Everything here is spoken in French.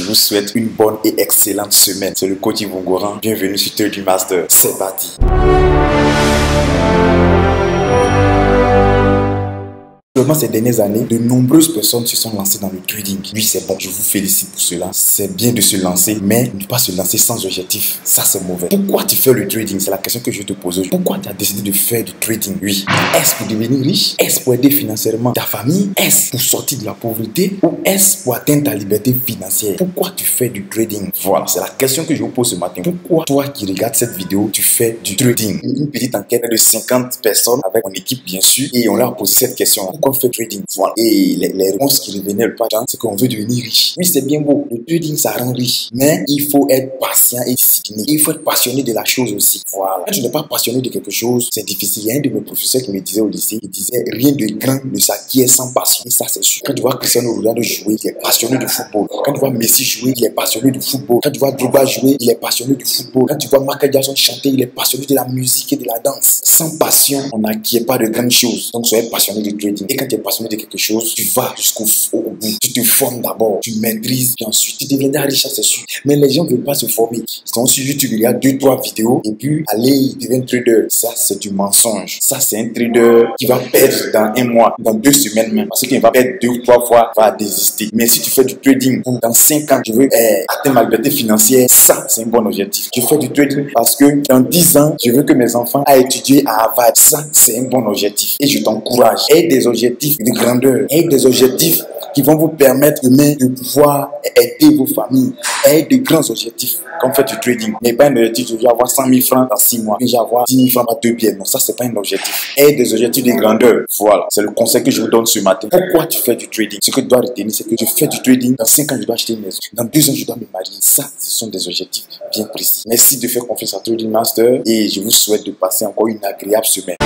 vous souhaite une bonne et excellente semaine. C'est le coach Yvon Goran. Bienvenue sur Trading Master. C'est parti. Ces dernières années, de nombreuses personnes se sont lancées dans le trading. Oui, c'est bon, je vous félicite pour cela. C'est bien de se lancer, mais ne pas se lancer sans objectif. Ça, c'est mauvais. Pourquoi tu fais le trading? C'est la question que je te pose aujourd'hui. Pourquoi tu as décidé de faire du trading? Oui. Est-ce pour devenir riche? Est-ce pour aider financièrement ta famille? Est-ce pour sortir de la pauvreté? Ou est-ce pour atteindre ta liberté financière? Pourquoi tu fais du trading? Voilà, c'est la question que je vous pose ce matin. Pourquoi toi qui regardes cette vidéo, tu fais du trading? Une petite enquête de 50 personnes avec mon équipe, bien sûr, et on leur a posé cette question. Pourquoi on fait trading? Voilà. Et les réponses qui revenaient le pas temps, c'est qu'on veut devenir riche. Oui, c'est bien beau. Le trading, ça rend riche. Mais il faut être patient et discipliné. Il faut être passionné de la chose aussi. Voilà. Quand tu n'es pas passionné de quelque chose, c'est difficile. Il y a un de mes professeurs qui me disait au lycée, il disait rien de grand ne s'acquiert sans passion. Et ça, c'est sûr. Quand tu vois Cristiano Ronaldo jouer, il est passionné de football. Quand tu vois Messi jouer, il est passionné de football. Quand tu vois Drogba jouer, il est passionné de football. Quand tu vois Michael Jackson chanter, il est passionné de la musique et de la danse. Sans passion, on n'acquiert pas de grandes choses. Donc, soyez passionné du trading. Et quand tu es passionné de quelque chose, tu vas jusqu'au bout. Tu te formes d'abord, tu maîtrises, puis ensuite tu deviendras riche, c'est sûr. Mais les gens ne veulent pas se former. Ils sont sur YouTube, il y a 2-3 vidéos, et puis allez, ils deviennent traders. Ça, c'est du mensonge. Ça, c'est un trader qui va perdre dans un mois, dans 2 semaines même. Parce qu'il va perdre 2 ou 3 fois, va désister. Mais si tu fais du trading, dans 5 ans, je veux atteindre ma liberté financière, ça, c'est un bon objectif. Je fais du trading parce que dans 10 ans, je veux que mes enfants aient étudié à Harvard. Ça, c'est un bon objectif. Et je t'encourage. Aie des objectifs de grandeur. Aie des objectifs qui vont vous permettre demain de pouvoir aider vos familles. Aie de grands objectifs comme fait du trading. Mais pas un objectif, je vais avoir 100 000 francs dans 6 mois. Puis je vais avoir 10 000 francs dans 2 biens. Non, ça, c'est pas un objectif. Aie des objectifs de grandeur. Voilà. C'est le conseil que je vous donne ce matin. Pourquoi tu fais du trading? Ce que tu dois retenir, c'est que je fais du trading. Dans 5 ans, je dois acheter une maison. Dans 2 ans, je dois me marier. Ça, ce sont des objectifs bien précis. Merci de faire confiance à Trading Master et je vous souhaite de passer encore une agréable semaine.